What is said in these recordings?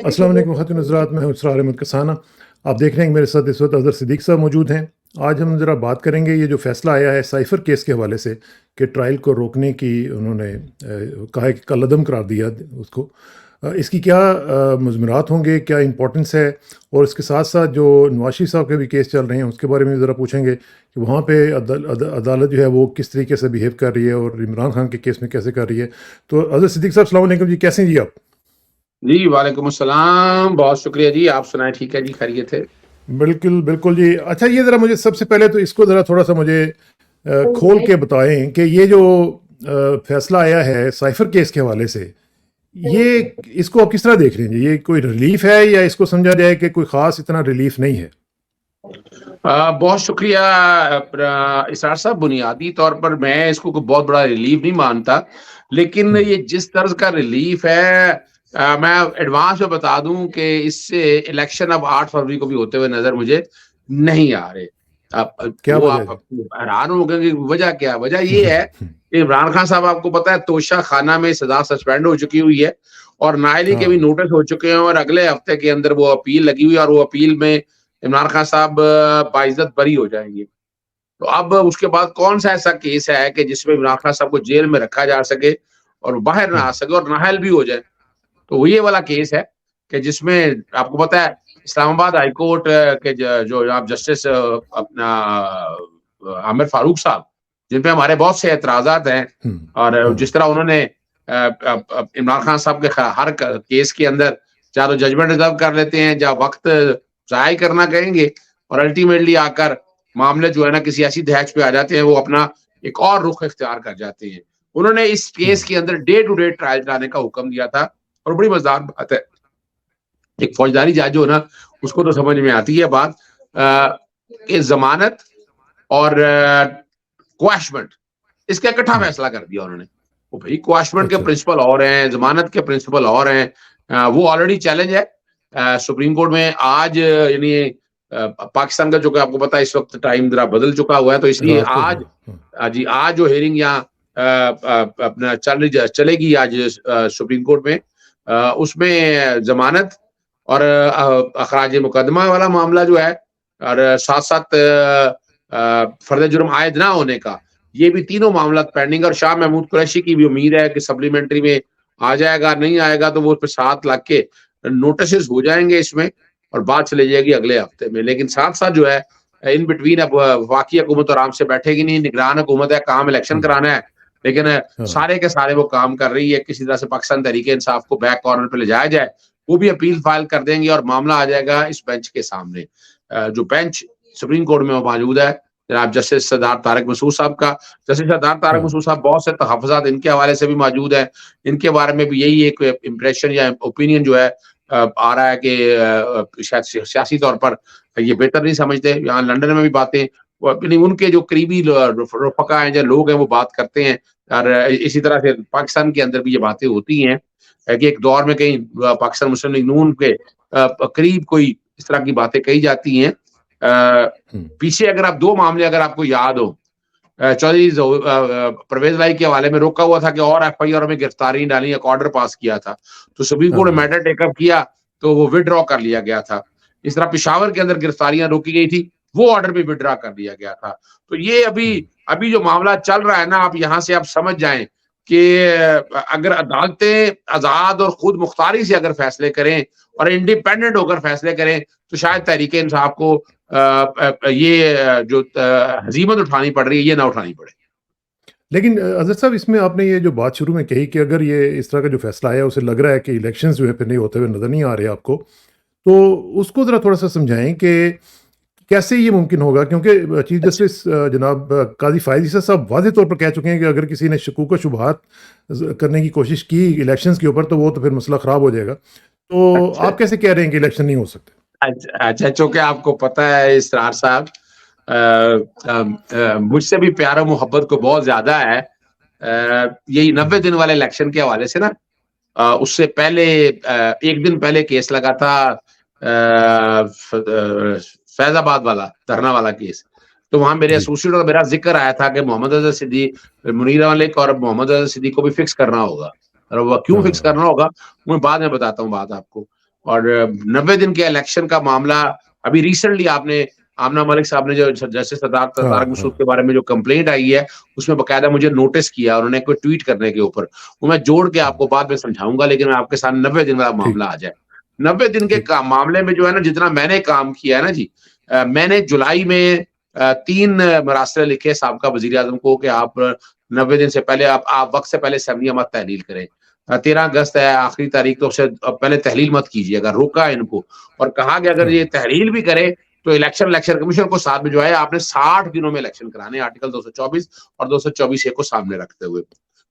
السلام علیکم خاتون حضرات، میں ہوں اسرار احمد کسانہ. آپ دیکھ رہے ہیں کہ میرے ساتھ اس وقت اظہر صدیق صاحب موجود ہیں. آج ہم ذرا بات کریں گے یہ جو فیصلہ آیا ہے سائفر کیس کے حوالے سے کہ ٹرائل کو روکنے کی انہوں نے کہا ہے کہ کالعدم قرار دیا اس کو. اس کی کیا مضمرات ہوں گے، کیا امپورٹنس ہے، اور اس کے ساتھ ساتھ جو نواز شریف صاحب کے بھی کیس چل رہے ہیں اس کے بارے میں ذرا پوچھیں گے کہ وہاں پہ عدالت جو ہے وہ کس طریقے سے بیہیو کر رہی ہے اور عمران خان کے کیس میں کیسے کر رہی ہے. تو اظہر صدیق صاحب السلام علیکم جی، کیسے ہیں جی آپ؟ جی وعلیکم السلام، بہت شکریہ جی. آپ سنائیں ٹھیک ہے جی، خیریت ہے؟ بالکل بالکل جی. اچھا، یہ ذرا مجھے سب سے پہلے تو اس کو ذرا تھوڑا سا مجھے کھول کے بتائیں کہ یہ جو فیصلہ آیا ہے سائفر کیس کے حوالے سے، یہ اس کو آپ کس طرح دیکھ رہے ہیں جی؟ یہ کوئی ریلیف ہے یا اس کو سمجھا جائے کہ کوئی خاص اتنا ریلیف نہیں ہے؟ بہت شکریہ اسرار صاحب. بنیادی طور پر میں اس کو کوئی بہت بڑا ریلیف نہیں مانتا، لیکن یہ جس طرز کا ریلیف ہے، میں ایڈوانس میں بتا دوں کہ اس سے الیکشن اب 8 فروری کو بھی ہوتے ہوئے نظر مجھے نہیں آ رہے. کیا وہ وجہ آپ ہے؟ حیران ہو گئے کہ وجہ کیا؟ وجہ یہ ہے کہ عمران خان صاحب آپ کو پتا ہے توشہ خانہ میں سزا سسپینڈ ہو چکی ہوئی ہے، اور نائلی کے بھی نوٹس ہو چکے ہیں، اور اگلے ہفتے کے اندر وہ اپیل لگی ہوئی ہے، اور وہ اپیل میں عمران خان صاحب باعزت بری ہو جائیں گے. تو اب اس کے بعد کون سا ایسا کیس ہے کہ جس میں عمران خان صاحب کو جیل میں رکھا جا سکے اور باہر نہ آ سکے اور نااہل بھی ہو جائے؟ تو وہ یہ والا کیس ہے کہ جس میں آپ کو پتا ہے اسلام آباد ہائی کورٹ کے جو جناب جسٹس اپنا عامر فاروق صاحب، جن پہ ہمارے بہت سے اعتراضات ہیں، اور جس طرح انہوں نے عمران خان صاحب کے ہر کیس کے اندر چاہے تو ججمنٹ ریزرو کر لیتے ہیں، جہاں وقت ضائع کرنا کہیں گے، اور الٹیمیٹلی آ کر معاملے جو ہے نا کسی ایسی دہائش پہ آ جاتے ہیں، وہ اپنا ایک اور رخ اختیار کر جاتے ہیں. انہوں نے اس کیس کے another day to day trial چلانے کا حکم دیا تھا، اور بڑی مزدار بات ہے، ایک فوجداری جج جو نا اس کو تو سمجھ میں آتی ہے بات کہ ضمانت اور کواشمنٹ اس کا اکٹھا فیصلہ کر دیا انہوں نے. وہ بھائی کواشمنٹ کے پرنسپل اور ہیں، ضمانت کے پرنسپل اور ہیں. وہ آلریڈی چیلنج ہے سپریم کورٹ میں. آج یعنی پاکستان کا جو کہ آپ کو پتا ہے اس وقت ٹائم ذرا بدل چکا ہوا ہے، تو اس لیے آج جو ہیئرنگ یہاں اپنا چلے گی آج سپریم کورٹ میں، اس میں ضمانت اور اخراج مقدمہ والا معاملہ جو ہے، اور ساتھ ساتھ فرد جرم عائد نہ ہونے کا، یہ بھی تینوں معاملات پینڈنگ. اور شاہ محمود قریشی کی بھی امید ہے کہ سپلیمنٹری میں آ جائے گا، نہیں آئے گا تو وہ 7 لاکھ کے نوٹسز ہو جائیں گے اس میں، اور بات چلے جائے گی اگلے ہفتے میں. لیکن ساتھ ساتھ جو ہے ان بٹوین اب واقعی حکومت آرام سے بیٹھے گی نہیں. نگران حکومت ہے، کام الیکشن کرانا ہے، لیکن سارے کے سارے وہ کام کر رہی ہے کسی طرح سے پاکستان تحریک انصاف کو بیک کارنر پہ لے جایا جائے. وہ بھی اپیل فائل کر دیں گے اور معاملہ آ جائے گا اس بینچ کے سامنے. جو بینچ سپریم کورٹ میں وہ موجود ہے جناب جسٹس سردار طارق مسعود صاحب کا. جسٹس سردار طارق مسعود صاحب بہت سے تحفظات ان کے حوالے سے بھی موجود ہیں. ان کے بارے میں بھی یہی ایک امپریشن یا اوپینین جو ہے آ رہا ہے کہ شاید سیاسی طور پر یہ بہتر نہیں سمجھتے. یہاں لندن میں بھی باتیں ان کے جو قریبی رفقا ہیں جو لوگ ہیں وہ بات کرتے ہیں، اور اسی طرح سے پاکستان کے اندر بھی یہ باتیں ہوتی ہیں کہ ایک دور میں کہیں پاکستان مسلم لیگ نون کے قریب کوئی اس طرح کی باتیں کہی جاتی ہیں. پیچھے اگر آپ 2 معاملے اگر آپ کو یاد ہو، چودھری پرویز لائی کے حوالے میں روکا ہوا تھا کہ اور ایف آئی آر میں گرفتاری ڈالی، ایک آرڈر پاس کیا تھا، تو سپریم کورٹ نے میٹر ٹیک اپ کیا تو وہ وڈرا کر لیا گیا تھا. اس طرح پشاور کے اندر گرفتاریاں روکی گئی تھی، وہ آرڈر بھی وڈرا کر لیا گیا تھا. تو یہ ابھی جو معاملہ چل رہا ہے نا، آپ یہاں سے آپ سمجھ جائیں کہ اگر عدالتیں آزاد اور خود مختاری سے اگر فیصلے کریں اور انڈیپینڈنٹ ہو کر فیصلے کریں تو شاید تحریک انصاف کو یہ جو ہزیمت اٹھانی پڑ رہی ہے یہ نہ اٹھانی پڑے. لیکن اظہر صاحب، اس میں آپ نے یہ جو بات شروع میں کہی کہ اگر یہ اس طرح کا جو فیصلہ آیا اسے لگ رہا ہے کہ الیکشنز جو ہے پھر نہیں ہوتے ہوئے نظر نہیں آ رہے آپ کو، تو اس کو ذرا تھوڑا سا سمجھائیں کہ کیسے یہ ممکن ہوگا. کیونکہ چیف جسٹس جناب قاضی فائز عیسیٰ صاحب واضح طور پر کہہ چکے ہیں کہ اگر کسی نے شکوک و شبہات کرنے کی کوشش کی الیکشنز کے اوپر تو وہ تو پھر مسئلہ خراب ہو جائے گا. تو آپ کیسے کہہ رہے ہیں کہ الیکشن نہیں ہو سکتے؟ اچھا، چونکہ آپ کو پتہ ہے اسرار صاحب مجھ سے بھی پیار و محبت کو بہت زیادہ ہے. یہی 90 دن والے الیکشن کے حوالے سے نا، اس سے پہلے 1 دن پہلے کیس لگا تھا فیض آباد والا دھرنا والا کیس. تو وہاں میرے ایسوسیٹ اور میرا ذکر آیا تھا کہ محمد اظہر صدیق، منیر ملک اور محمد اظہر صدیق کو بھی فکس کرنا ہوگا. اور وہ کیوں فکس کرنا ہوگا میں بعد میں بتاتا ہوں بات آپ کو. اور 90 دن کے الیکشن کا معاملہ ابھی ریسنٹلی آپ نے آمنہ ملک صاحب نے جو جسٹس طارق مسعود کے بارے میں جو کمپلینٹ آئی ہے اس میں باقاعدہ مجھے نوٹس کیا انہوں نے کوئی ٹویٹ کرنے کے اوپر, وہ میں جوڑ کے آپ کو بعد میں سمجھاؤں گا, لیکن میں آپ کے ساتھ 90 دن کا معاملہ آ جائے. 90 دن کے معاملے میں جو ہے نا جتنا میں نے کام کیا ہے نا جی, میں نے جولائی میں 3 مراسلے لکھے سابقہ وزیر اعظم کو کہ آپ 90 دن سے پہلے آپ وقت سے پہلے اسمبلی مت تحلیل کریں. 13 اگست ہے آخری تاریخ, تو اس سے پہلے تحلیل مت کیجیے گا, روکا ان کو, اور کہا کہ اگر یہ تحلیل بھی کرے تو الیکشن کمیشن کو ساتھ میں جو ہے آپ نے 60 دنوں میں الیکشن کرانے, آرٹیکل 224 اور 224 کو سامنے رکھتے ہوئے.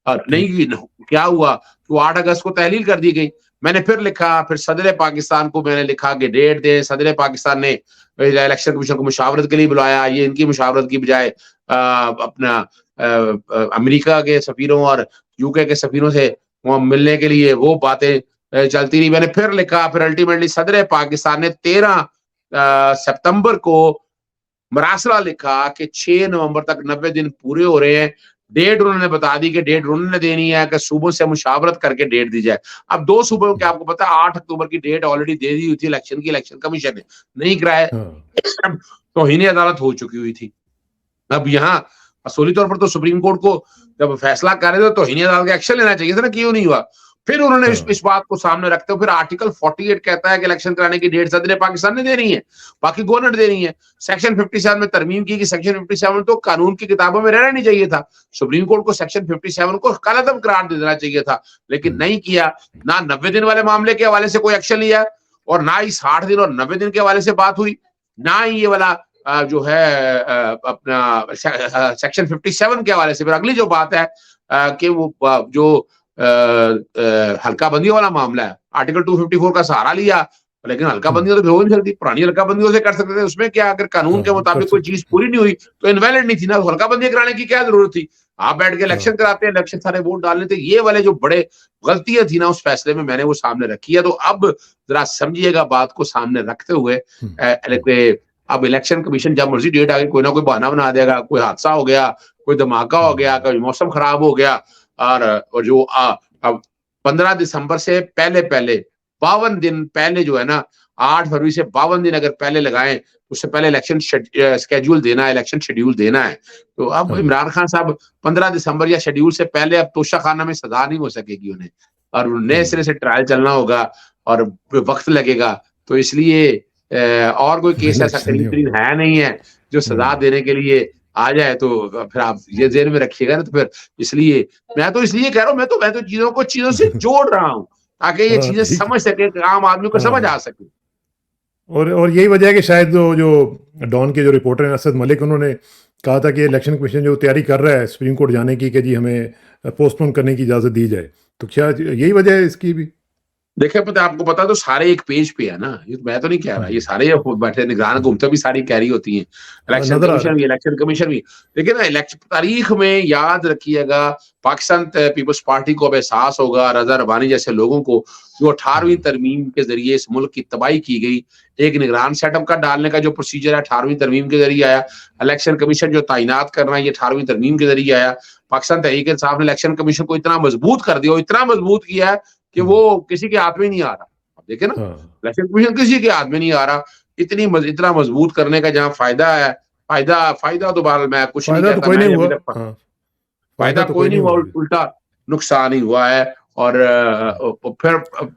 اور نہیں کیا ہوا, تو 8 اگست کو تحلیل کر دی گئی. میں نے پھر لکھا, پھر صدر پاکستان کو میں نے لکھا کہ ڈیٹ دیں. صدر پاکستان نے الیکشن کمیشن کو مشاورت کے لیے بلایا, یہ ان کی مشاورت کی بجائے اپنا امریکہ کے سفیروں اور یو کے سفیروں سے ملنے کے لیے وہ باتیں چلتی رہی. میں نے پھر لکھا, پھر الٹیمیٹلی صدر پاکستان نے 13 ستمبر کو مراسلہ لکھا کہ 6 نومبر تک 90 دن پورے ہو رہے ہیں. ڈیٹ انہوں نے بتا دی کہ ڈیٹ انہوں نے دینی ہے کہ صوبوں سے مشاورت کر کے ڈیٹ دی جائے. اب 2 صوبوں کے آپ کو پتا 8 اکتوبر کی ڈیٹ آلریڈی دے دی ہوئی تھی الیکشن کی, الیکشن کمیشن نے نہیں کرایا, توہین عدالت ہو چکی ہوئی تھی. اب یہاں اصولی طور پر تو سپریم کورٹ کو جب فیصلہ کر رہے تھے تو توہین عدالت کا ایکشن لینا چاہیے تھا نا, کیوں نہیں ہوا. پھر انہوں نے اس بات کو سامنے رکھتے ہوئے پھر آرٹیکل 48 کہتا ہے کہ الیکشن کرانے کی ڈیٹ صدر پاکستان نے دینی ہے, باقی گورنر دینی ہے. سیکشن 57 میں ترمیم کی کہ سیکشن 57 تو قانون کی کتابوں میں رہنا نہیں چاہیے تھا, سپریم کورٹ کو سیکشن 57 کو کالعدم قرار دے دینا چاہیے تھا, لیکن نہیں کیا. نہ 90 دن والے معاملے کے حوالے سے کوئی ایکشن لیا, اور نہ ہی 60 دن اور 90 دن کے حوالے سے بات ہوئی, نہ ہی یہ والا جو ہے اپنا سیکشن 57 کے حوالے سے. پھر اگلی جو بات ہے کہ وہ جو ہلکا بندیوں والا معاملہ ہے, آرٹیکل 254 کا سہارا لیا, لیکن ہلکا بندیوں تو بھی ہو نہیں سکتی. پرانی ہلکا بندیوں سے کر سکتے تھے, اس میں کیا اگر قانون کے مطابق کوئی چیز پوری نہیں ہوئی تو انویلڈ نہیں تھی نا, ہلکا بندی کرانے کی کیا ضرورت تھی. آپ بیٹھ کے الیکشن کراتے ہیں, الیکشن سارے ووٹ ڈالنے تھے. یہ والے جو بڑے غلطیاں تھی نا اس فیصلے میں, میں نے وہ سامنے رکھی ہے. تو اب ذرا سمجھیے گا بات کو سامنے رکھتے ہوئے, اب الیکشن کمیشن جب مرضی ڈیٹ آ گئی کوئی نہ کوئی بہانہ بنا دے گا, کوئی حادثہ ہو گیا, کوئی دھماکہ ہو گیا, کوئی موسم خراب ہو گیا, اور جو 15 دسمبر سے پہلے 52 دن پہلے جو ہے نا, 8 فروری سے 52 دن اگر پہلے لگائیں, اس سے پہلے الیکشن اسکیڈول دینا ہے, الیکشن شیڈیول دینا ہے. تو اب عمران خان صاحب 15 دسمبر یا شیڈیول سے پہلے اب توشہ خانہ میں سزا نہیں ہو سکے گی انہیں, اور نئے سرے سے ٹرائل چلنا ہوگا اور وقت لگے گا. تو اس لیے اور کوئی کیس ایسا قریب ترین ہے نہیں ہے جو سزا دینے کے لیے آ جائے. تو پھر آپ یہ ذہن میں رکھیے گا نا. تو پھر اس لیے میں کہہ رہا ہوں, میں تو چیزوں سے جوڑ رہا ہوں تاکہ یہ چیزیں سمجھ سکے, عام آدمی کو سمجھ آ سکے. اور یہی وجہ ہے کہ شاید جو ڈان کے جو رپورٹر ہیں اسد ملک, انہوں نے کہا تھا کہ الیکشن کمیشن جو تیاری کر رہا ہے سپریم کورٹ جانے کی کہ جی ہمیں پوسٹ پون کرنے کی اجازت دی جائے, تو کیا یہی وجہ ہے اس کی بھی؟ دیکھیں پتہ آپ کو پتا تو سارے ایک پیج پہ ہے نا, میں تو نہیں کہہ رہا, یہ سارے بیٹھے نگران گھومتے بھی ساری کہہ رہی ہوتی ہیں, الیکشن کمیشن بھی. لیکن تاریخ میں یاد رکھیے گا, پاکستان پیپلز پارٹی کو اب احساس ہوگا, رضا ربانی جیسے لوگوں کو, جو 18ویں ترمیم کے ذریعے اس ملک کی تباہی کی گئی, ایک نگران سیٹ اپ کا ڈالنے کا جو پروسیجر ہے 18ویں ترمیم کے ذریعے آیا, الیکشن کمیشن جو تعینات کرنا ہے یہ 18ویں ترمیم کے ذریعے آیا. پاکستان تحریک انصاف نے الیکشن کمیشن کو اتنا مضبوط کر دیا, اتنا مضبوط کیا ہے کہ وہ کسی کے ہاتھ میں نہیں آ رہا. دیکھیں نا, الیکشن کمیشن کسی کے ہاتھ میں نہیں آ رہا. اتنا مضبوط کرنے کا جہاں فائدہ ہے, فائدہ تو بہرحال میں کچھ نہیں کہتا, فائدہ کوئی نہیں ہوا, الٹا نقصان ہی ہوا ہے. اور پھر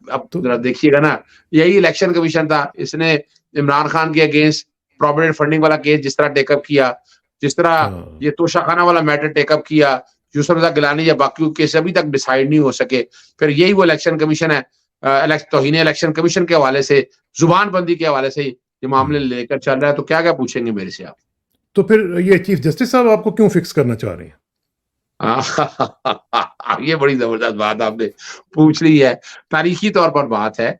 اب دیکھیے گا نا, یہی الیکشن کمیشن تھا, اس نے عمران خان کے اگینسٹ پروویڈنٹ فنڈنگ والا کیس جس طرح ٹیک اپ کیا, جس طرح یہ توشہ خانہ والا میٹر ٹیک اپ کیا, یوسف رضا گیلانی یا باقی کیس ابھی تک ڈیسائیڈ نہیں ہو سکے. پھر یہی وہ الیکشن کمیشن ہے, توہین الیکشن کمیشن کے حوالے سے, زبان بندی کے حوالے سے یہ معاملے لے کر چل رہا ہے. تو کیا پوچھیں گے میرے سے آپ؟ تو پھر یہ چیف جسٹس صاحب آپ کو کیوں فکس کرنا چاہ رہے ہیں؟ یہ بڑی زبردست بات آپ نے پوچھ لی ہے. تاریخی طور پر بات ہے,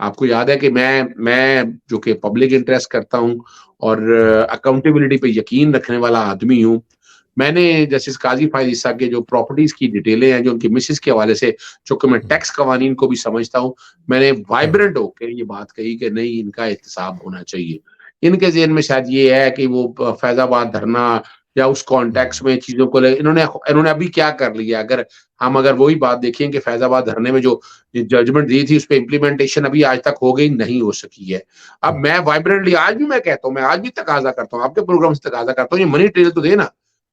آپ کو یاد ہے کہ میں جو کہ پبلک انٹرسٹ کرتا ہوں اور اکاؤنٹیبلٹی پہ یقین رکھنے والا آدمی ہوں, میں نے جسٹس قاضی فائز عیسیٰ کے جو پراپرٹیز کی ڈیٹیلیں ہیں جو ان کی مسز کے حوالے سے, چونکہ میں ٹیکس قوانین کو بھی سمجھتا ہوں, میں نے وائبرنٹ ہو کے یہ بات کہی کہ نہیں, ان کا احتساب ہونا چاہیے. ان کے ذہن میں شاید یہ ہے کہ وہ فیض آباد دھرنا یا اس کانٹیکس میں چیزوں کو انہوں نے ابھی کیا کر لیا. اگر وہی بات دیکھیں کہ فیض آباد دھرنے میں جو ججمنٹ دی تھی اس پہ امپلیمنٹیشن ابھی آج تک ہو گئی نہیں ہو سکی ہے. اب میں وائبرنٹلی آج بھی میں کہتا ہوں, میں آج بھی تقاضا کرتا ہوں, آپ کے پروگرام سے تقاضا کرتا ہوں, یہ منی ٹریل تو دینا.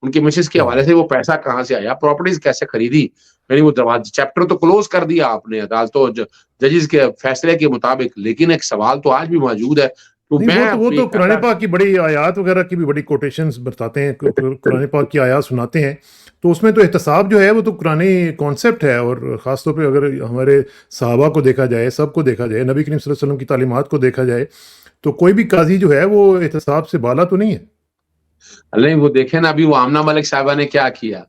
ان کی مسز کے حوالے سے وہ پیسہ کہاں سے آیا, پراپرٹیز کیسے خریدی, یعنی وہ چیپٹر تو کلوز کر دیا آپ نے عدالتوں ججز کے فیصلے کے مطابق, لیکن ایک سوال تو آج بھی موجود ہے. تو وہ تو قرآن پاک کی بڑی آیات وغیرہ کی بھی بڑی کوٹیشنز بتاتے ہیں, قرآن پاک کی آیات سناتے ہیں, تو اس میں تو احتساب جو ہے وہ تو قرآنی کانسیپٹ ہے. اور خاص طور پہ اگر ہمارے صحابہ کو دیکھا جائے, سب کو دیکھا جائے, نبی کریم صلی اللہ علیہ وسلم کی تعلیمات کو دیکھا جائے, تو کوئی بھی قاضی جو ہے وہ احتساب سے بالا تو نہیں ہے. نہیں وہ دیکھیں نا ابھی وہ آمنہ ملک صاحبہ نے کیا کیا,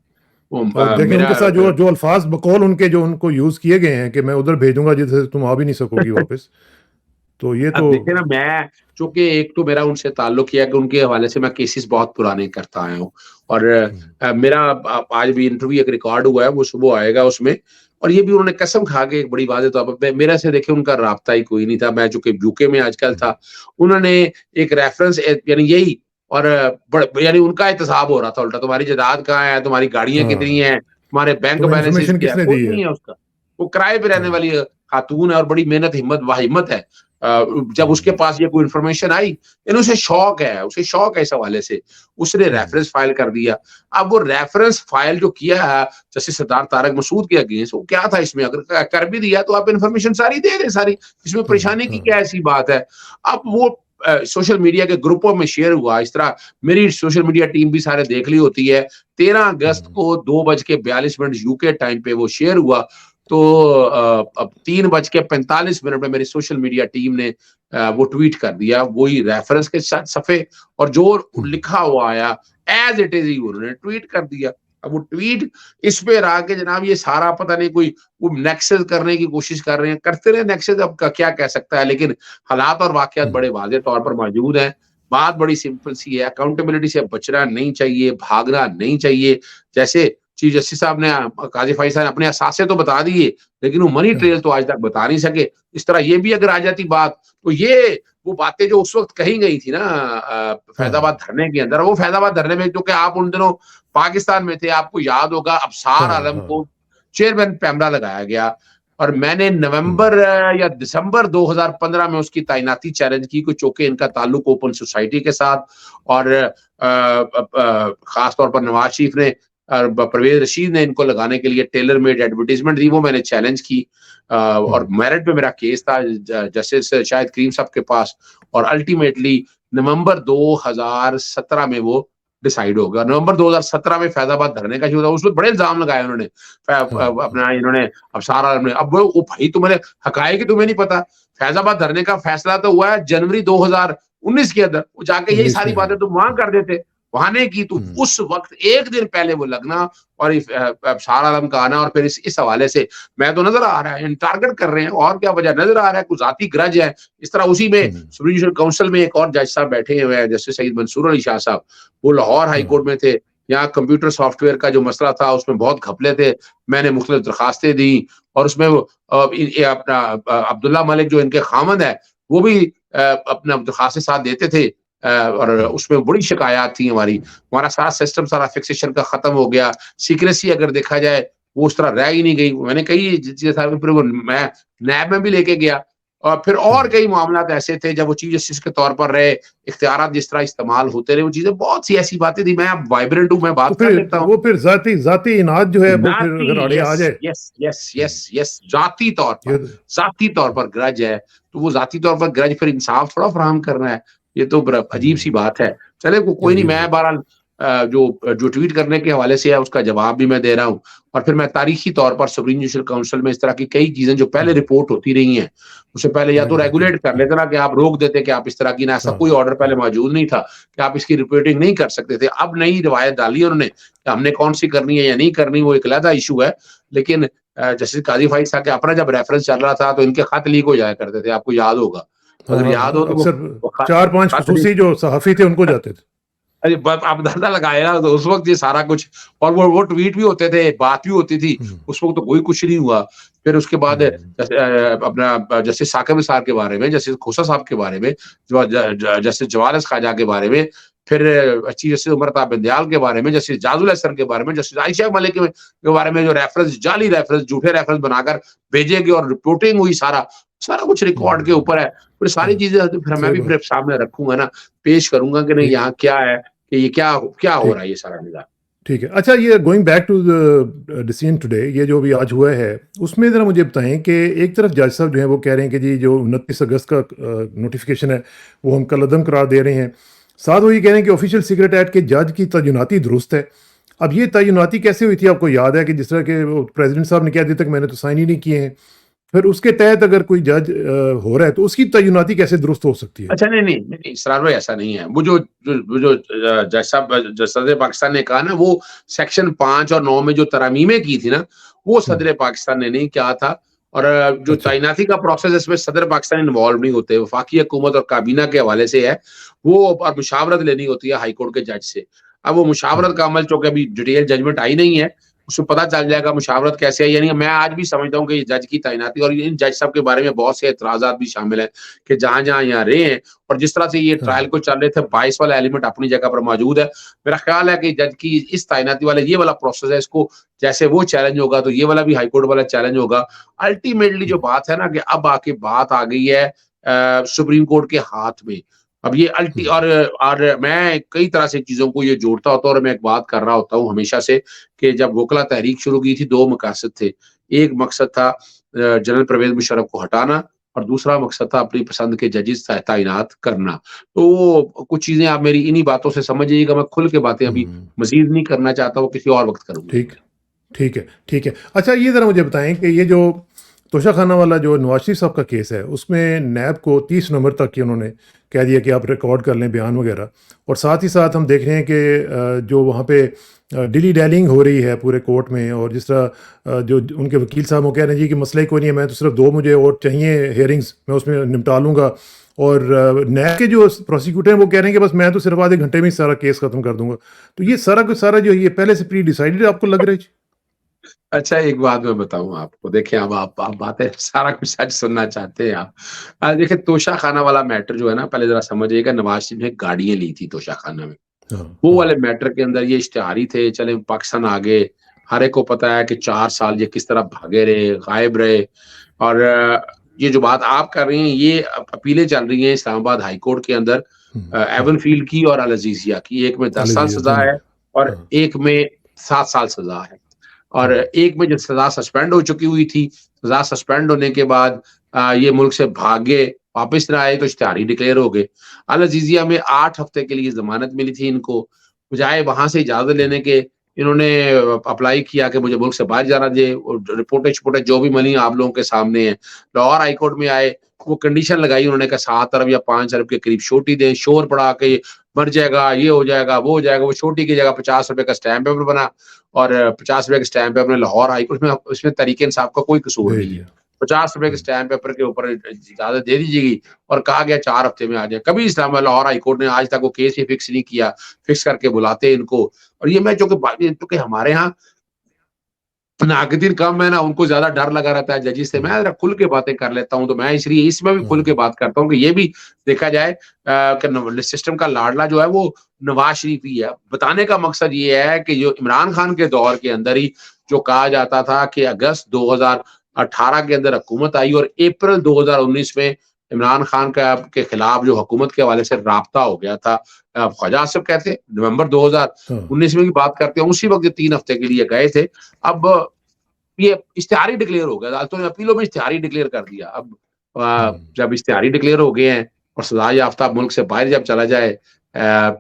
اور دیکھیں ان کے ساتھ جو الفاظ بقول ان کے جو ان کو یوز کیے گئے ہیں کہ میں ادھر بھیجوں گا جیسے تم آ بھی نہیں سکو گی واپس. تو یہ تو دیکھیں نا, میں چونکہ ایک تو میرا ان سے تعلق کیا کہ ان کے حوالے سے میں کیسز بہت پرانے کرتا آیا ہوں, اور میرا آج بھی انٹرویو ایک ریکارڈ ہوا ہے, وہ صبح آئے گا اس میں. اور یہ بھی انہوں نے قسم کھا کے ایک بڑی واضح طور پر, میرا سے دیکھیں ان کا رابطہ ہی کوئی نہیں تھا, میں چونکہ UK میں آج کل تھا, انہوں نے ایک ریفرنس یعنی یہی, اور یعنی ان کا احتساب ہو رہا تھا الٹا, تمہاری جائیداد کہاں ہے, تمہاری گاڑیاں کتنی ہیں, تمہارے بینک بیلنس کیا ہے, کچھ نہیں ہے اس کا. وہ کرائے پہ رہنے والی خاتون ہے اور بڑی محنت ہمت ہے. جب اس کے پاس یہ کوئی انفارمیشن آئی, اسے شوق ہے اس حوالے سے, اس نے ریفرنس فائل کر دیا. اب وہ ریفرنس فائل جو کیا ہے جیسے سردار طارق مسعود کے اگینسٹ, وہ کیا تھا اس میں, اگر کر بھی دیا تو آپ انفارمیشن ساری دے دیں ساری, اس میں پریشانی کی کیا ایسی بات ہے. اب وہ سوشل میڈیا کے گروپوں میں شیئر ہوا اس طرح, میری سوشل میڈیا ٹیم بھی سارے دیکھ لی ہوتی ہے. 13 اگست کو 2:42 UK ٹائم پہ وہ شیئر ہوا, تو اب 3:45 میں میری سوشل میڈیا ٹیم نے وہ ٹویٹ کر دیا, وہی ریفرنس کے ساتھ صفحے, اور جو لکھا ہوا آیا ایز اٹ از ہی انہوں نے ٹویٹ کر دیا. اب وہ ٹویٹ اس پہ رہا کہ جناب یہ سارا پتہ نہیں کوئی وہ نیکسس کرنے کی کوشش کر رہے ہیں, کرتے رہے نیکسس, اب کیا کہہ سکتا ہے, لیکن حالات اور واقعات بڑے واضح طور پر موجود ہیں. بات بڑی سمپل سی ہے, اکاؤنٹیبلٹی سے بچنا نہیں چاہیے, بھاگنا نہیں چاہیے. جیسے چیف جسٹس صاحب نے, قاضی فائز صاحب نے اپنے اثاثے تو بتا دیے, لیکن وہ منی ٹریل تو آج تک بتا نہیں سکے. اس طرح یہ بھی اگر آ جاتی بات, تو یہ وہ باتیں جو اس وقت کہی گئی تھی نا فیض آباد دھرنے کے اندر, وہ فیض آباد دھرنے میں جو کہ آپ ان دنوں پاکستان میں تھے, آپ کو یاد ہوگا ابصار عالم کو چیئرمین پیمرا لگایا گیا, اور میں نے نومبر یا دسمبر 2015 میں اس کی تعیناتی چیلنج کی, چونکہ ان کا تعلق اوپن سوسائٹی کے ساتھ, اور خاص طور پر نواز شریف نے, پرویز رشید نے ان کو لگانے کے لیے ٹیلر میڈ ایڈورٹیزمنٹ دی, وہ میں نے چیلنج کی, اور میرٹ پہ میرا کیس تھا جسٹس شاہد کریم صاحب کے پاس, اور الٹیمیٹلی نومبر 2017 میں وہ ڈیسائیڈ ہوگا. نومبر 2017 میں فیض آباد دھرنے کا شروع تھا, اس میں بڑے الزام لگائے انہوں نے اپنا, انہوں نے اب سارا, اب وہ بھائی تمہیں حقائق کہ تمہیں نہیں پتا, فیض آباد دھرنے کا فیصلہ تو ہوا ہے جنوری 2019 کے اندر, وہ جا کے یہی ساری باتیں تم وہاں کر دیتے, وہاں نہیں کی. تو اس وقت ایک دن پہلے وہ لگنا اور سارا عالم کا آنا, اور پھر اس حوالے سے میں تو نظر آ رہا ہے ٹارگٹ کر رہے ہیں, اور کیا وجہ نظر آ رہا ہے, کوئی ذاتی گرج ہے اس طرح. اسی میں سپریم جوڈیشل کونسل میں ایک اور جج صاحب بیٹھے ہوئے ہیں, جسٹس سعید منصور علی شاہ صاحب, وہ لاہور ہائی کورٹ میں تھے. یہاں کمپیوٹر سافٹ ویئر کا جو مسئلہ تھا اس میں بہت گھپلے تھے, میں نے مختلف درخواستیں دی, اور اس میں اپنا عبداللہ ملک جو ان کے خامند ہے وہ بھی اپنا درخواستیں ساتھ دیتے تھے, اور اس میں بڑی شکایات تھی ہمارا سارا سسٹم سارا فکسیشن کا ختم ہو گیا. سیکریسی اگر دیکھا جائے وہ اس طرح رہ ہی نہیں گئی. میں نے کئی پھر میں نیب میں بھی لے کے گیا, اور پھر اور کئی معاملات ایسے تھے جب وہ چیف جسٹس کے طور پر رہے, اختیارات جس طرح استعمال ہوتے رہے, وہ چیزیں بہت سی ایسی باتیں تھی. میں اب وائبرنٹ ہوں, میں بات کر لیتا ہوں. وہ پھر ذاتی اناد جو ہے وہ پھر اگر آڑے آ جائے, یس ذاتی طور پر گرج ہے, تو وہ ذاتی طور پر گرج پھر انصاف تھوڑا فراہم کرنا ہے, یہ تو عجیب سی بات ہے. چلے کوئی نہیں, میں بہرحال جو ٹویٹ کرنے کے حوالے سے ہے اس کا جواب بھی میں دے رہا ہوں, اور پھر میں تاریخی طور پر سپریم جوڈیشل کونسل میں اس طرح کی کئی چیزیں جو پہلے رپورٹ ہوتی رہی ہیں, اس سے پہلے یا تو ریگولیٹ کر لیتے نا کہ آپ روک دیتے کہ آپ اس طرح کی, نہ ایسا کوئی آرڈر پہلے موجود نہیں تھا کہ آپ اس کی رپورٹنگ نہیں کر سکتے تھے. اب نئی روایت ڈالی انہوں نے کہ ہم نے کون سی کرنی ہے یا نہیں کرنی, وہ ایک علیحدہ ایشو ہے. لیکن جسٹس قاضی فائز صاحب کے اپنا جب ریفرنس چل رہا تھا تو ان کے خط لیک ہو جایا کرتے تھے, آپ کو یاد ہوگا, اگر یاد ہو تو 4-5 خصوصی جو صحافی تھے ان کو جاتے تھے. آپ اندازہ لگایا تو اس وقت یہ سارا کچھ, اور وہ ٹویٹ بھی ہوتے تھے, بات بھی ہوتی تھی, اس وقت تو کوئی کچھ نہیں ہوا. پھر اس کے بعد اپنا جسٹس ثاقب نثار کے بارے میں, جسٹس کھوسا صاحب کے بارے میں, جسٹس جوارس خواجہ کے بارے میں پھر چیف جسٹس عمر عطا بندیال کے بارے میں, جسٹس جاز الحسن کے بارے میں, جسٹس عائشہ ملک کے بارے میں جو ریفرنس, جعلی ریفرنس, جھوٹے ریفرنس بنا کر بھیجے گئے اور رپورٹنگ ہوئی, سارا کچھ ریکارڈ کے اوپر ہے. پھر ساری چیزیں پھر میں بھی پھر سامنے رکھوں گا نا, پیش کروں گا کہ نہیں یہاں کیا ہے, کہ یہ کیا ہو رہا ہے یہ سارا نظام. ٹھیک ہے. اچھا, یہ going back to the decision today, یہ جو بھی آج ہوا ہے اس میں ذرا مجھے بتائیں کہ ایک طرف جج صاحب جو ہیں وہ کہہ رہے ہیں کہ جی جو 29 اگست کا نوٹیفیکیشن ہے وہ ہم کل عدم قرار دے رہے ہیں, ساتھ وہ یہ کہہ رہے ہیں کہ آفیشیل سیکرٹ ایکٹ کے جج کی تعیناتی درست ہے. اب یہ تعیناتی کیسے ہوئی تھی؟ آپ کو یاد ہے کہ جس طرح کہ پریزیڈنٹ صاحب نے کہا, ابھی تک میں نے تو سائن ہی نہیں کیے ہیں, پھر اس کے تحت اگر کوئی جج ہو رہا ہے تو اس کی تعیناتی کیسے درست ہو سکتی ہے؟ اچھا نہیں اسرار بھائی, ایسا نہیں ہے. وہ جو جج صاحب جو صدر پاکستان نے کہا نا, وہ سیکشن 5 اور 9 میں جو ترمیمیں کی تھی نا, وہ صدر پاکستان نے نہیں کیا تھا. اور جو تعیناتی کا پروسیس اس میں صدر پاکستان انوالو نہیں ہوتے, وفاقی حکومت اور کابینہ کے حوالے سے ہے وہ, اور مشاورت لینی ہوتی ہے ہائی کورٹ کے جج سے. اب وہ مشاورت کا عمل چونکہ ابھی ڈیٹیل ججمنٹ آئی نہیں ہے, اس میں پتہ چل جائے گا مشاورت کیسے ہے. یعنی میں آج بھی سمجھتا ہوں کہ یہ جج کی تعیناتی, اور ان جج صاحب کے بارے میں بہت سے اعتراضات بھی شامل ہیں کہ جہاں یہاں رہے ہیں اور جس طرح سے یہ ٹرائل کو چل رہے تھے, 22 والا ایلیمنٹ اپنی جگہ پر موجود ہے. میرا خیال ہے کہ جج کی اس تعیناتی والا یہ والا پروسیس ہے, اس کو جیسے وہ چیلنج ہوگا تو یہ والا بھی ہائی کورٹ والا چیلنج ہوگا. الٹیمیٹلی جو بات ہے نا کہ اب آ کے بات آ گئی ہے سپریم کورٹ کے ہاتھ میں. اب یہ اور میں کئی طرح سے چیزوں کو یہ جوڑتا ہوتا ہوں, اور میں ایک بات کر رہا ہوتا ہوں ہمیشہ سے کہ جب وکلا تحریک شروع کی تھی 2 مقاصد تھے. ایک مقصد تھا جنرل پرویز مشرف کو ہٹانا, اور دوسرا مقصد تھا اپنی پسند کے ججز تعینات کرنا. تو وہ کچھ چیزیں آپ میری انہی باتوں سے سمجھ جائیے گا, میں کھل کے باتیں ابھی مزید نہیں کرنا چاہتا ہوں, کسی اور وقت کروں گا. ٹھیک ہے. اچھا, یہ ذرا مجھے بتائیں کہ یہ جو توشہ خانہ والا جو نواز شریف صاحب کا کیس ہے, اس میں نیب کو 30 نومبر تک کی انہوں نے کہہ دیا کہ آپ ریکارڈ کر لیں بیان وغیرہ, اور ساتھ ہی ساتھ ہم دیکھ رہے ہیں کہ جو وہاں پہ ڈیلی ڈیلنگ ہو رہی ہے پورے کورٹ میں, اور جس طرح جو ان کے وکیل صاحب وہ کہہ رہے ہیں جی کہ مسئلہ کوئی نہیں ہے, میں تو صرف 2 مجھے اور چاہیے ہیئرنگز, میں اس میں نمٹا لوں گا. اور نیب کے جو پروسیکیوٹر ہیں وہ کہہ رہے ہیں کہ بس میں تو صرف آدھے گھنٹے میں سارا کیس ختم کر دوں گا. تو یہ سارا جو یہ پہلے سے پری ڈیسائیڈڈ آپ کو لگ رہا ہے؟ اچھا, ایک بات میں بتاؤں آپ کو, دیکھیں اب آپ باتیں سارا کچھ سچ سننا چاہتے ہیں آپ. دیکھیں توشہ خانہ والا میٹر جو ہے نا, پہلے ذرا سمجھیے گا, نواز شریف نے گاڑیاں لی تھی توشہ خانہ میں, وہ والے میٹر کے اندر یہ اشتہاری تھے, چلے پاکستان آگے, ہر ایک کو پتا ہے کہ 4 سال یہ کس طرح بھاگے رہے, غائب رہے. اور یہ جو بات آپ کر رہی ہیں, یہ اپیلیں چل رہی ہیں اسلام آباد ہائی کورٹ کے اندر, ایون فیلڈ کی اور العزیزیہ کی. ایک میں 10 سال سزا ہے اور ایک میں 7 سال سزا ہے, اور ایک میں جو سزا سسپینڈ ہو چکی ہوئی تھی, سزا سسپینڈ ہونے کے بعد یہ ملک سے بھاگے, واپس نہ آئے تو اشتہاری ڈکلیئر ہو گئے. العزیزیہ میں 8 ہفتے کے لیے ضمانت ملی تھی ان کو, بجائے وہاں سے اجازت لینے کے انہوں نے اپلائی کیا کہ مجھے ملک سے باہر جانا دے. رپورٹیں جو بھی ملی آپ لوگوں کے سامنے ہیں. لاہور ہائی کورٹ میں آئے, وہ کنڈیشن لگائی انہوں نے کہ 7 ارب یا 5 ارب کے قریب چھوٹی دیں, شور پڑا کہ مر جائے گا, یہ ہو جائے گا, وہ ہو جائے گا. وہ چھوٹی کی جگہ 50 روپے کا اسٹیمپ پیپر بنا, اور 50 روپے کے اسٹیمپ پیپر نے لاہور ہائی کورٹ میں, اس میں تحریک انصاف کا کوئی قصور نہیں ہے. 50 روپے کے اسٹیمپ پیپر کے اوپر اجازت دے دیجیے گی, اور کہا گیا 4 ہفتے میں آ جائے. کبھی اسلام آباد لاہور ہائی کورٹ نے آج تک وہ کیس ہی فکس نہیں کیا, فکس کر کے بلاتے ان کو. اور یہ میں چونکہ ہمارے ہاں ناقدین کم ہے نا, ان کو زیادہ ڈر لگا رہتا ہے ججز سے, میں ذرا کھل کے باتیں کر لیتا ہوں, تو میں اس لیے اس میں بھی کھل کے بات کرتا ہوں کہ یہ بھی دیکھا جائے کہ سسٹم کا لاڈلا جو ہے وہ نواز شریف ہی ہے. بتانے کا مقصد یہ ہے کہ جو عمران خان کے دور کے اندر ہی جو کہا جاتا تھا کہ اگست 2018 کے اندر حکومت آئی, اور اپریل 2019 میں عمران خان کے خلاف جو حکومت کے حوالے سے رابطہ ہو گیا تھا, خواجہ آصف کہتے ہیں نومبر 2019 میں کی بات کرتے ہیں, اسی وقت 3 ہفتے کے لیے گئے تھے. اب یہ اشتہاری ڈکلیئر ہو گیا, عدالتوں نے اپیلوں میں اشتہاری ڈکلیئر کر دیا. اب جب اشتہاری ڈکلیئر ہو گئے ہیں اور سزا یافتہ ملک سے باہر جب چلا جائے,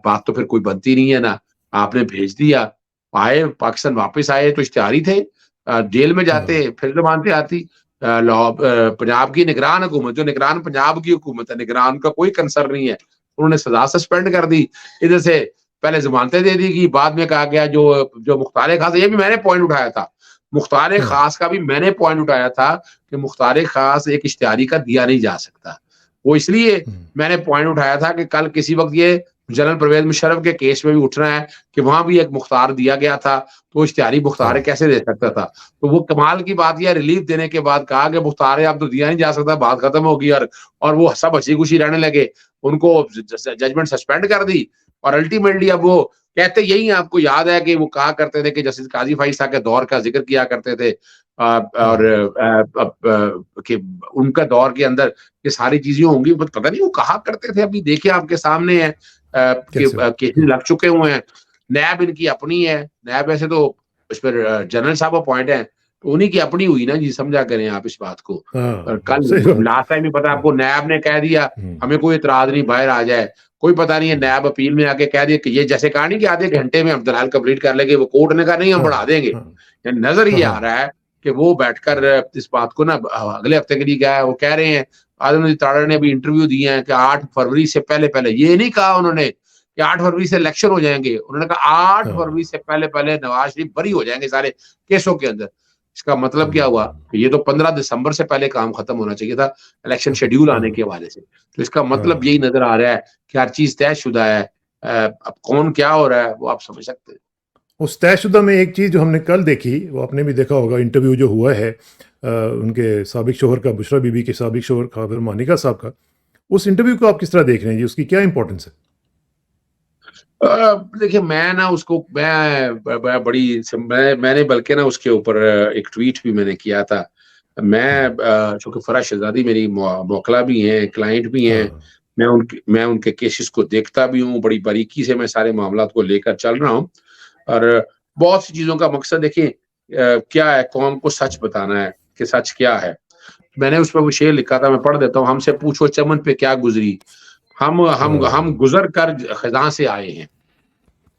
بات تو پھر کوئی بنتی نہیں ہے نا. آپ نے بھیج دیا, آئے پاکستان واپس آئے تو اشتہاری تھے, جیل میں جاتے پھر زمانتیں آتی. پنجاب کی نگران حکومت, جو نگران پنجاب کی حکومت ہے, نگران کا کوئی کنسرن نہیں ہے, انہوں نے سزا سسپینڈ کر دی. ادھر سے پہلے ضمانتیں دے دی گی, بعد میں کہا گیا جو مختار خاص, یہ بھی میں نے پوائنٹ اٹھایا تھا, مختار خاص کا بھی میں نے پوائنٹ اٹھایا تھا کہ مختار خاص ایک اشتہاری کا دیا نہیں جا سکتا. وہ اس لیے میں نے پوائنٹ اٹھایا تھا کہ کل کسی وقت یہ جنرل پرویز مشرف کے کیس میں بھی اٹھنا ہے کہ وہاں بھی ایک مختار دیا گیا تھا, تو اشتہاری مختار کیسے دے سکتا تھا. تو وہ کمال کی بات یہ ریلیف دینے کے بعد کہا کہ مختار اب تو دیا نہیں جا سکتا, بات ختم ہوگی, اور وہ سب ہنسی خوشی رہنے لگے. ان کو ججمنٹ سسپینڈ کر دی, اور الٹیمیٹلی اب وہ کہتے یہی ہیں. آپ کو یاد ہے کہ وہ کہا کرتے تھے کہ جسٹس قاضی فائز کے دور کا ذکر کیا کرتے تھے اور کہ ان کا دور کے اندر یہ ساری چیزیں ہوں گی, پتہ نہیں وہ کہا کرتے تھے. ابھی دیکھیں آپ کے سامنے ہے کہ کیسز لگ چکے ہوئے ہیں. نیب ان کی اپنی ہے, نیب ویسے تو اس پر جنرل صاحب اپوائنٹ ہیں, تو انہیں کی اپنی ہوئی نا جی, سمجھا کریں آپ اس بات کو. کل لاسٹ ٹائم بھی پتا آپ کو نیب نے کہہ دیا ہمیں کوئی اعتراض نہیں, باہر آ جائے, کوئی پتہ نہیں ہے. نیب اپیل میں آ کے کہہ دیا کہ یہ جیسے کہا نہیں کہ آدھے گھنٹے میں ہم دلائل کمپلیٹ کر لیں گے, وہ کورٹ نے کہا نہیں ہم بڑھا دیں گے. یعنی نظر یہ آ رہا ہے کہ وہ بیٹھ کر اس بات کو نا اگلے ہفتے کے لیے گیا ہے. وہ کہہ رہے ہیں آدم تاڑر نے ابھی انٹرویو دیے ہیں کہ 8 فروری سے پہلے یہ نہیں کہا انہوں نے کہ 8 فروری سے الیکشن ہو جائیں گے, انہوں نے کہا 8 فروری سے پہلے نواز شریف بری ہو جائیں گے سارے کیسوں کے اندر. اس کا مطلب کیا ہوا کہ یہ تو 15 دسمبر سے پہلے کام ختم ہونا چاہیے تھا الیکشن شیڈیول آنے کے حوالے سے. تو اس کا مطلب یہی نظر آ رہا ہے کہ ہر چیز طے شدہ ہے. اب کون کیا ہو رہا ہے وہ آپ سمجھ سکتے ہیں. اس طے شدہ میں ایک چیز جو ہم نے کل دیکھی, وہ آپ نے بھی دیکھا ہوگا, انٹرویو جو ہوا ہے ان کے سابق شوہر کا, بشرا بی بی کے سابق شوہر خاور مانیکا صاحب کا. اس انٹرویو کو آپ کس طرح دیکھ رہے ہیں جی, اس کی کیا امپورٹنس ہے؟ دیکھیں میں نا اس کو میں نے بلکہ نا اس کے اوپر ایک ٹویٹ بھی میں نے کیا تھا. میں چونکہ فرح شہزادی میری موکلا بھی ہیں, کلائنٹ بھی ہیں, میں ان کے کیسز کو دیکھتا بھی ہوں, بڑی باریکی سے میں سارے معاملات کو لے کر چل رہا ہوں. اور بہت سی چیزوں کا مقصد دیکھیں کیا ہے, قوم کو سچ بتانا ہے کہ سچ کیا ہے. میں نے اس پہ وہ شعر لکھا تھا, میں پڑھ دیتا ہوں. ہم سے پوچھو چمن پہ کیا گزری, ہم گزر کر خزاں سے آئے ہیں.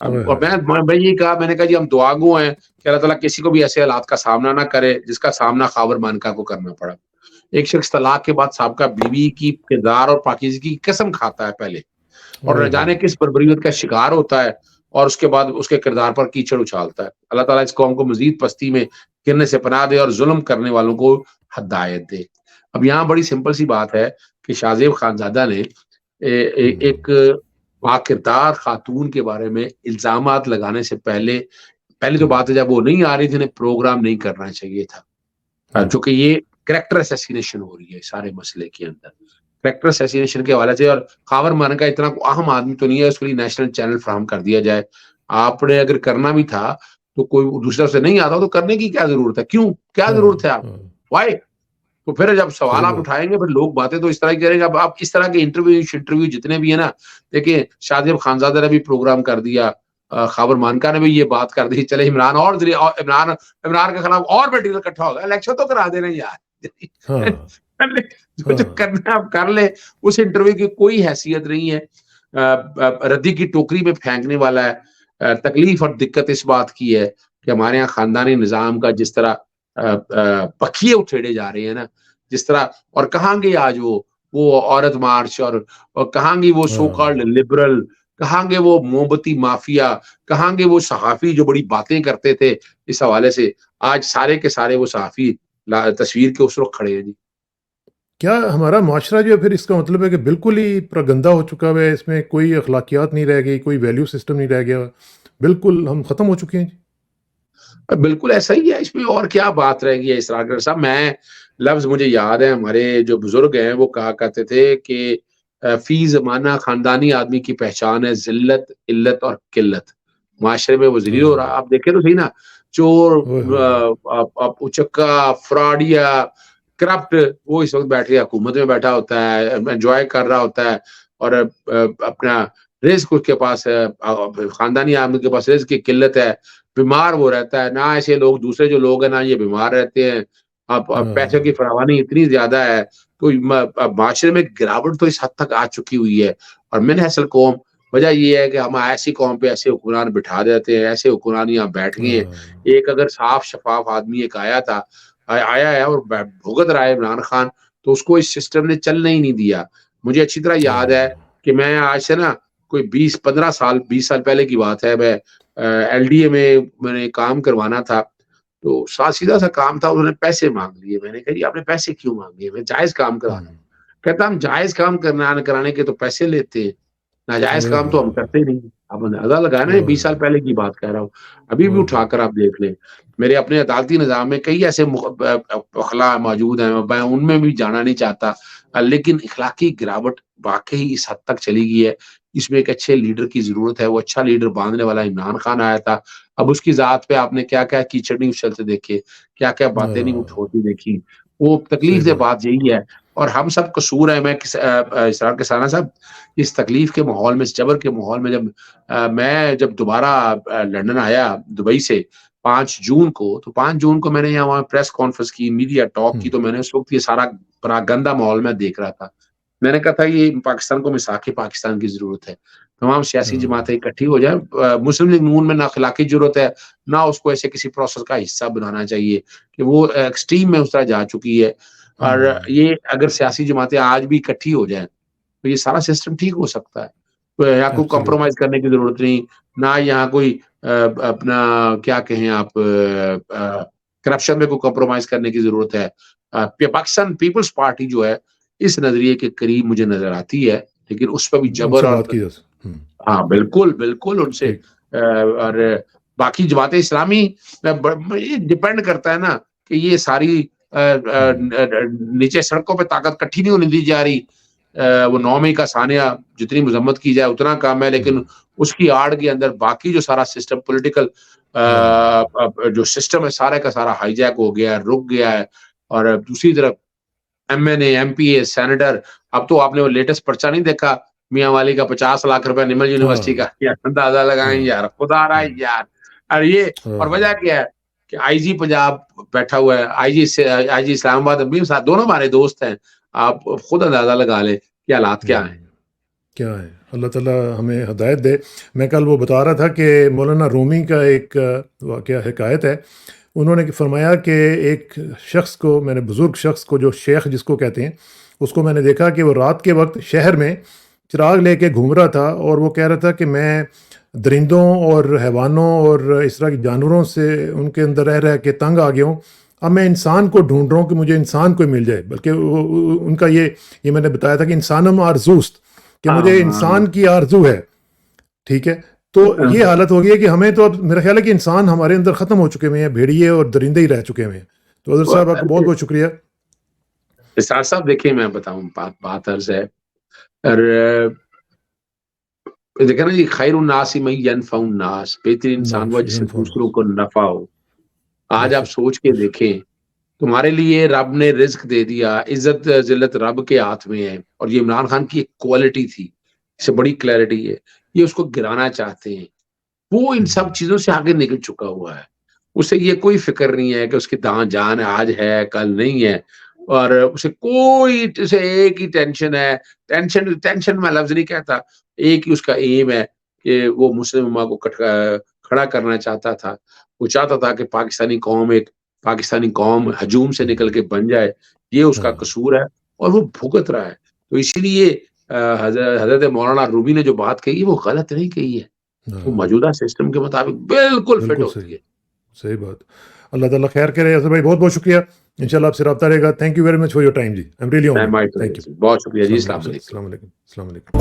اور میں یہ کہا, میں نے کہا جی ہم دعا گو ہیں کہ اللہ تعالیٰ کسی کو بھی ایسے حالات کا سامنا نہ کرے جس کا سامنا خاور مانکا کو کرنا پڑا. ایک شخص طلاق کے بعد سابقہ بیوی کی کردار اور پاکیزگی کی قسم کھاتا ہے پہلے, اور نہ جانے کس بربریت کا شکار ہوتا ہے, اور اس کے بعد اس کے کردار پر کیچڑ اچھالتا ہے. اللہ تعالیٰ اس قوم کو مزید پستی میں گرنے سے پناہ دے اور ظلم کرنے والوں کو ہدایت دے. اب یہاں بڑی سمپل سی بات ہے کہ شاہ زیب خانزادہ نے ایک باکردار خاتون کے بارے میں الزامات لگانے سے پہلے تو بات ہے جب وہ نہیں آ رہی تھی, انہیں پروگرام نہیں کرنا چاہیے تھا, چونکہ یہ کریکٹر اسیسینیشن ہو رہی ہے سارے مسئلے کے اندر. کریکٹر اسیسینیشن کے حوالے سے, اور خاور مانکا اتنا اہم آدمی تو نہیں ہے اس کے لیے نیشنل چینل فراہم کر دیا جائے. آپ نے اگر کرنا بھی تھا تو کوئی دوسرا سے نہیں آتا تو کرنے کی کیا ضرورت ہے, کیوں کیا ضرورت ہے, آپ وائی. تو پھر جب سوال آپ اٹھائیں گے پھر لوگ باتیں تو اس طرح کی کریں گے. اب آپ اس طرح کے انٹرویو جتنے بھی ہیں نا, دیکھیں شاہ زیب خانزادہ نے بھی پروگرام کر دیا, خاور مانکا نے بھی یہ بات کر دی, چلے عمران کے خلاف اور میٹیریل اکٹھا ہوگا, الیکشن تو کرا دینا یار. جو کرنا آپ کر لیں. اس انٹرویو کی کوئی حیثیت نہیں ہے, ردی کی ٹوکری میں پھینکنے والا ہے. تکلیف اور دقت اس بات کی ہے کہ ہمارے یہاں خاندانی نظام کا جس طرح پکھیے اٹھیڑے جا رہے ہیں نا, جس طرح, اور کہاں گے آج وہ عورت مارچ, اور کہاں گی وہ سو کالڈ لبرل, کہاں گے وہ مومبتی مافیا, کہاں گے وہ صحافی جو بڑی باتیں کرتے تھے اس حوالے سے. آج سارے کے سارے وہ صحافی تصویر کے اس وقت کھڑے ہیں. جی کیا ہمارا معاشرہ جو ہے پھر اس کا مطلب ہے کہ بالکل ہی پرگندہ ہو چکا ہے, اس میں کوئی اخلاقیات نہیں رہ گئی, کوئی ویلیو سسٹم نہیں رہ گیا, بالکل ہم ختم ہو چکے ہیں جی؟ بالکل ایسا ہی ہے, اس میں اور کیا بات رہ گئی ہے اسرار صاحب. میں لفظ مجھے یاد ہے, ہمارے جو بزرگ ہیں وہ کہا کرتے تھے کہ فی زمانہ خاندانی آدمی کی پہچان ہے ذلت, علت اور قلت. معاشرے میں وہ ذلیل ہو رہا, آپ دیکھیں تو صحیح نا, چور, اچکا, فراڈیا, کرپٹ, وہ اس وقت بیٹھ کے حکومت میں بیٹھا ہوتا ہے, انجوائے کر رہا ہوتا ہے, اور اپنا رزق اس کے پاس ہے, خاندانی آدمی کے پاس رزق کی قلت ہے, بیمار وہ رہتا ہے. نہ ایسے لوگ دوسرے جو لوگ ہیں نا یہ بیمار رہتے ہیں. اب پیسے کی فراوانی اتنی زیادہ ہے تو معاشرے میں گراوٹ تو اس حد تک آ چکی ہوئی ہے. اور من حاصل قوم, وجہ یہ ہے کہ ہم ایسی قوم پہ ایسے حکمران بٹھا دیتے ہیں, ایسے حکمران یہاں بیٹھ گئے ہیں. ایک اگر صاف شفاف آدمی ایک آیا ہے اور بھگت رہا ہے عمران خان, تو اس کو اس سسٹم نے چلنے ہی نہیں دیا. مجھے اچھی طرح یاد ہے کہ میں آج سے نا کوئی 20 سال پہلے کی بات ہے, میں ایل ڈی اے میں نے کام کروانا تھا, تو سیدھا سا کام تھا, انہوں نے پیسے مانگ لیے. میں نے کہا جی آپ نے پیسے کیوں مانگے, میں جائز کام کرا رہا ہوں. کہتا ہم جائز کام کرانے کے تو پیسے لیتے ہیں, ناجائز کام تو ہم کرتے نہیں. اب اندازہ لگایا نا, 20 سال پہلے کی بات کہہ رہا ہوں, ابھی بھی اٹھا کر آپ دیکھ لیں. میرے اپنے عدالتی نظام میں کئی ایسے اخلاق موجود ہیں, میں ان میں بھی جانا نہیں چاہتا, لیکن اخلاقی گراوٹ واقعی اس حد تک چلی گئی ہے. اس میں ایک اچھے لیڈر کی ضرورت ہے. وہ اچھا لیڈر باندھنے والا عمران خان آیا تھا. اب اس کی ذات پہ آپ نے کیا کیا کیچڑ نہیں اچھلتے دیکھے, کیا کیا باتیں نہیں اٹھوتی دیکھی. وہ تکلیف صحیح دہ بات. بات یہی ہے, اور ہم سب قصور ہے. میں اسرار کسانہ صاحب, اس تکلیف کے ماحول میں, اس جبر کے ماحول میں, جب دوبارہ لندن آیا دبئی سے 5 جون کو, تو 5 جون کو میں نے یہاں پریس کانفرنس کی, میڈیا ٹاک کی, تو میں نے اس وقت یہ سارا بڑا گندا ماحول میں دیکھ رہا تھا. میں نے کہا تھا یہ پاکستان کو مساق پاکستان کی ضرورت ہے. تمام سیاسی جماعتیں اکٹھی ہو جائیں. مسلم لیگ نون میں نہ اخلاقی ضرورت ہے, نہ اس کو ایسے کسی پروسیس کا حصہ بنانا چاہیے کہ وہ ایکسٹریم میں اس طرح جا چکی ہے. اور یہ اگر سیاسی جماعتیں آج بھی اکٹھی ہو جائیں تو یہ سارا سسٹم ٹھیک ہو سکتا ہے. یہاں کوئی کمپرومائز کرنے کی ضرورت نہیں, نہ یہاں کوئی اپنا کیا کہیں آپ کرپشن میں کوئی کمپرومائز کرنے کی ضرورت ہے. پاکستان پیپلز پارٹی جو ہے اس نظریے کے قریب مجھے نظر آتی ہے, لیکن اس پہ بھی جبر اور ہاں بالکل بالکل ان سے اور باقی جماعت اسلامی ڈپینڈ کرتا ہے نا کہ یہ ساری نیچے سڑکوں پہ طاقت کٹھی نہیں ہونی دی جا رہی. وہ 9 مئی کا ثانیہ جتنی مذمت کی جائے اتنا کام ہے, لیکن اس کی آڑ کے اندر باقی جو سارا سسٹم پولیٹیکل جو سسٹم ہے سارے کا سارا ہائی جیک ہو گیا ہے, رک گیا ہے. اور دوسری طرف ایم این اے, ایم پی اے, سینیٹر, اب تو آپ نے وہ لیٹسٹ پرچہ نہیں دیکھا میاں والی کا 50 لاکھ روپے نمل یونیورسٹی کا, اندازہ لگائیں یار, خدا رہا ہے یار. اور یہ اور وجہ کیا ہے کہ آئی جی پنجاب بیٹھا ہوا ہے, آئی جی اسلام آباد بھی ساتھ, دونوں ہمارے دوست ہیں. آپ خود اندازہ لگا لیں کہ حالات کیا ہیں. کیا ہے. اللہ تعالیٰ ہمیں ہدایت دے. میں کل وہ بتا رہا تھا کہ مولانا رومی کا ایک واقعہ حکایت ہے. انہوں نے فرمایا کہ ایک شخص کو, میں نے بزرگ شخص کو, جو شیخ جس کو کہتے ہیں, اس کو میں نے دیکھا کہ وہ رات کے وقت شہر میں چراغ لے کے گھوم رہا تھا, اور وہ کہہ رہا تھا کہ میں درندوں اور حیوانوں اور اس طرح کے جانوروں سے ان کے اندر رہ کے تنگ آ گیا ہوں. اب میں انسان کو ڈھونڈ رہا ہوں کہ مجھے انسان کوئی مل جائے. بلکہ ان کا یہ میں نے بتایا تھا کہ انسانم آرزوست, کہ مجھے انسان کی آرزو ہے. ٹھیک ہے, تو یہ حالت ہو گئی ہے کہ ہمیں تو اب میرا خیال ہے کہ انسان ہمارے اندر ختم ہو چکے ہوئے ہیں, بھیڑیے اور درندے ہی رہ چکے ہوئے ہیں. تو حضرت صاحب آپ کا بہت بہت شکریہ. اسرار صاحب دیکھیں میں بتاؤں بات عرض ہے, اور دیکھیں نا, یہ خیر الناس من ینفع الناس, بہترین انسان وہ جس سے دوسروں کو نفع ہو. آج آپ سوچ کے دیکھیں, تمہارے لیے رب نے رزق دے دیا, عزت ذلت رب کے ہاتھ میں ہے, اور یہ عمران خان کی ایک کوالٹی تھی, اس سے بڑی کلیئرٹی ہے. یہ اس کو گرانا چاہتے ہیں. وہ ان سب چیزوں سے آگے نکل چکا ہوا ہے. اسے یہ کوئی فکر نہیں ہے کہ اس کی جان آج ہے کل نہیں ہے, اور اسے ایک ہی ٹینشن ہے. ٹینشن میں لفظ نہیں کہتا, ایک ہی اس کا ایم ہے کہ وہ مسلم امہ کو کھڑا کرنا چاہتا تھا. وہ چاہتا تھا کہ پاکستانی قوم ہجوم سے نکل کے بن جائے. یہ اس کا قصور ہے اور وہ بھگت رہا ہے. تو اسی لیے حضرت مولانا رومی نے جو بات کہی وہ غلط نہیں کہی ہے, وہ موجودہ سسٹم کے مطابق بالکل فٹ ہوتی ہے. صحیح بات. اللہ تعالیٰ خیر کرے. اظہر بھائی بہت بہت شکریہ. انشاءاللہ آپ سے رابطہ رہے گا. Thank you very much for your time جی. I am really honoured. Thank you. بہت شکریہ جی. السلام علیکم. السلام علیکم. السلام علیکم.